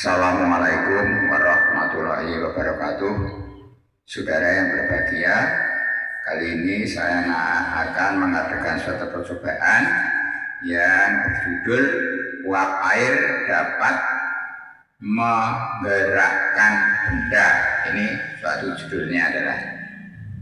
Assalamualaikum warahmatullahi wabarakatuh. Saudara yang berbahagia, kali ini saya akan mengadakan suatu percobaan yang berjudul uap air dapat menggerakkan benda. Ini suatu judulnya adalah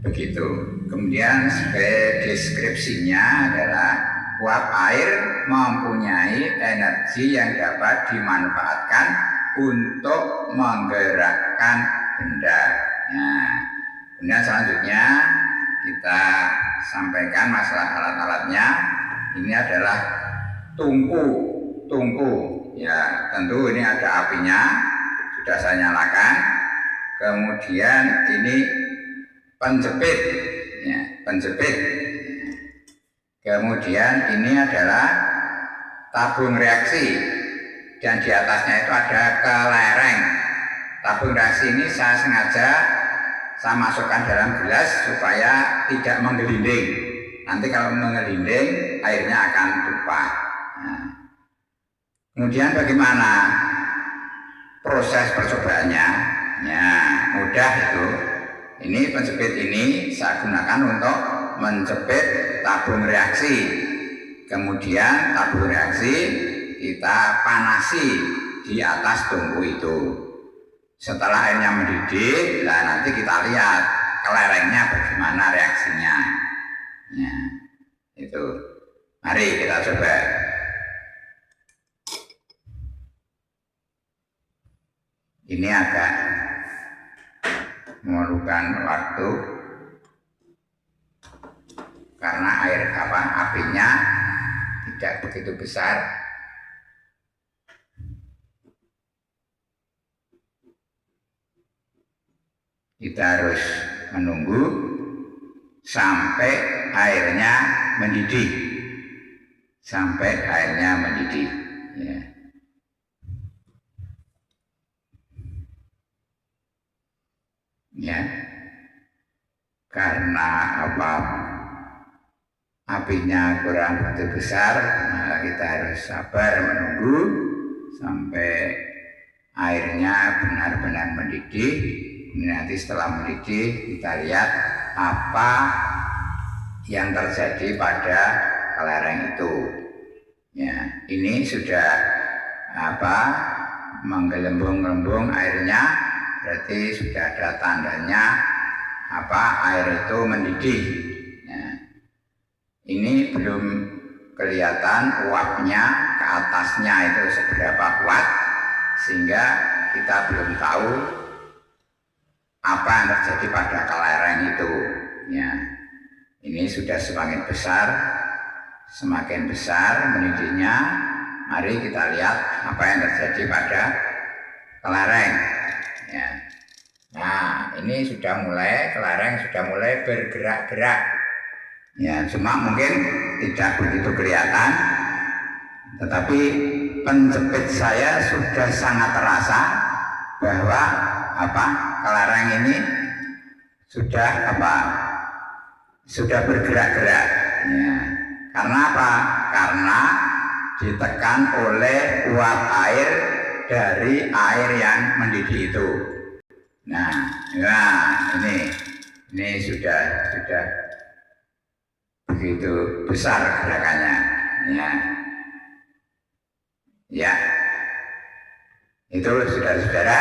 begitu. Kemudian sebagai deskripsinya adalah uap air mempunyai energi yang dapat dimanfaatkan untuk menggerakkan benda. Nah, kemudian selanjutnya kita sampaikan masalah alat-alatnya. Ini adalah tungku. Ya, tentu ini ada apinya, sudah saya nyalakan. Kemudian ini penjepit, ya, penjepit. Kemudian ini adalah tabung reaksi. Dan di atasnya itu ada kelereng. Tabung reaksi ini saya sengaja masukkan dalam gelas supaya tidak menggelinding. Nanti kalau menggelinding airnya akan tumpah. Nah, kemudian bagaimana proses percobaannya? Ya, mudah itu. Ini penjepit ini saya gunakan untuk menjepit tabung reaksi. Kemudian tabung reaksi kita panasi di atas tungku itu. Setelah airnya mendidih, nah nanti kita lihat kelerengnya bagaimana reaksinya. Ya, itu. Mari kita coba. Ini agak memerlukan waktu karena apinya tidak begitu besar. Kita harus menunggu sampai airnya mendidih. Ya. Ya. Karena apinya kurang begitu besar, maka kita harus sabar menunggu sampai airnya benar-benar mendidih. Nanti setelah mendidih kita lihat apa yang terjadi pada kelereng itu. Ya, ini sudah menggelembung-gelembung airnya, berarti sudah ada tandanya air itu mendidih. Ya, ini belum kelihatan uapnya ke atasnya itu seberapa kuat, sehingga kita belum tahu apa yang terjadi pada kelereng itu. Ya, ini sudah semakin besar mendidihnya. Mari kita lihat apa yang terjadi pada kelereng. Ya. Nah, ini kelereng sudah mulai bergerak-gerak. Ya, cuma mungkin tidak begitu kelihatan, tetapi penjepit saya sudah sangat terasa bahwa kelereng ini sudah bergerak-gerak. Ya. Karena apa? Karena ditekan oleh uap air dari air yang mendidih itu. Nah, ini sudah begitu besar gerakannya. Ya. Itu saudara-saudara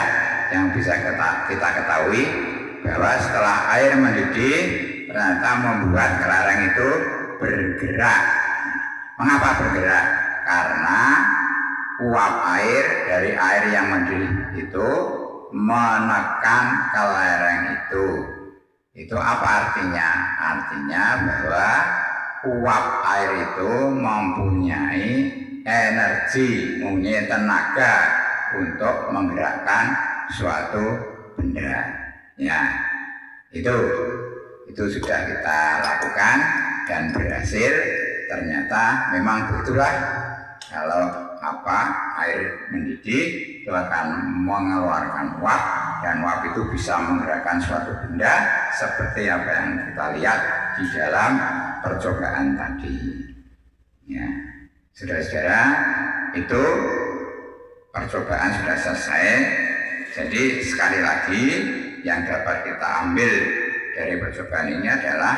yang bisa kita ketahui bahwa setelah air mendidih ternyata membuat kelereng itu bergerak. Mengapa bergerak? Karena uap air dari air yang mendidih itu menekan kelereng itu. Itu apa artinya? Artinya bahwa uap air itu mempunyai energi, mempunyai tenaga untuk menggerakkan suatu benda. Ya, itu sudah kita lakukan dan berhasil. Ternyata memang begitulah, kalau air mendidih itu akan mengeluarkan uap, dan uap itu bisa menggerakkan suatu benda seperti apa yang kita lihat di dalam percobaan tadi. Ya, saudara-saudara, itu percobaan sudah selesai. Jadi sekali lagi yang dapat kita ambil dari percobaan ini adalah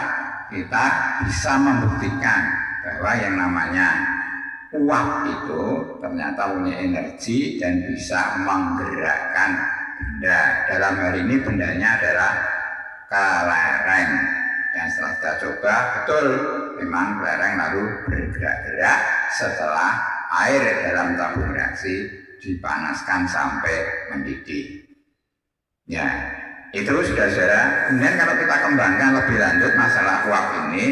kita bisa membuktikan bahwa yang namanya uap itu ternyata punya energi dan bisa menggerakkan benda. Dalam hal ini bendanya adalah kelereng. Dan setelah kita coba, betul memang kelereng lalu bergerak-gerak setelah air dalam tabung reaksi dipanaskan sampai mendidih. Ya, itu sudah saudara. Kemudian kalau kita kembangkan lebih lanjut masalah uap ini,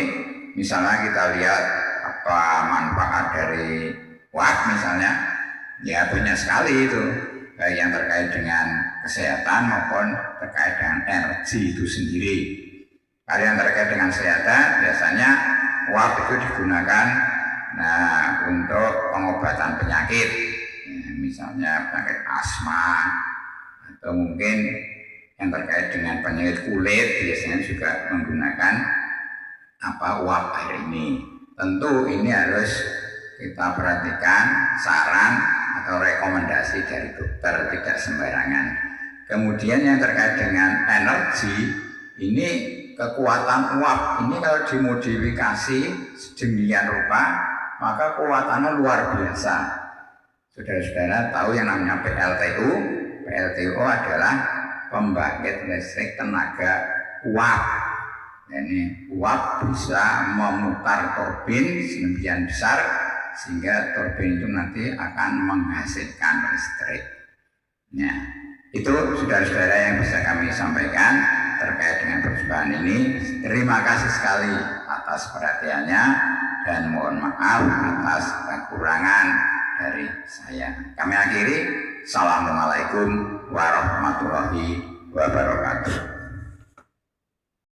misalnya kita lihat apa manfaat dari uap misalnya, ya banyak sekali itu, baik yang terkait dengan kesehatan maupun terkait dengan energi itu sendiri. Kalau yang terkait dengan kesehatan biasanya uap itu digunakan untuk pengobatan penyakit, ya, misalnya penyakit asma atau mungkin yang terkait dengan penyakit kulit biasanya juga menggunakan uap air ini. Tentu ini harus kita perhatikan saran atau rekomendasi dari dokter, tidak sembarangan. Kemudian yang terkait dengan energi, ini kekuatan uap ini kalau dimodifikasi sedemikian rupa maka kekuatannya luar biasa. Saudara-saudara tahu yang namanya PLTU. PLTU adalah pembangkit listrik tenaga uap. Ini uap bisa memutar turbin sedemikian besar sehingga turbin itu nanti akan menghasilkan listrik. Nah, itu saudara-saudara yang bisa kami sampaikan terkait dengan percobaan ini. Terima kasih sekali atas perhatiannya dan mohon maaf atas kekurangan dari saya. Kami akhiri. Assalamualaikum warahmatullahi wabarakatuh.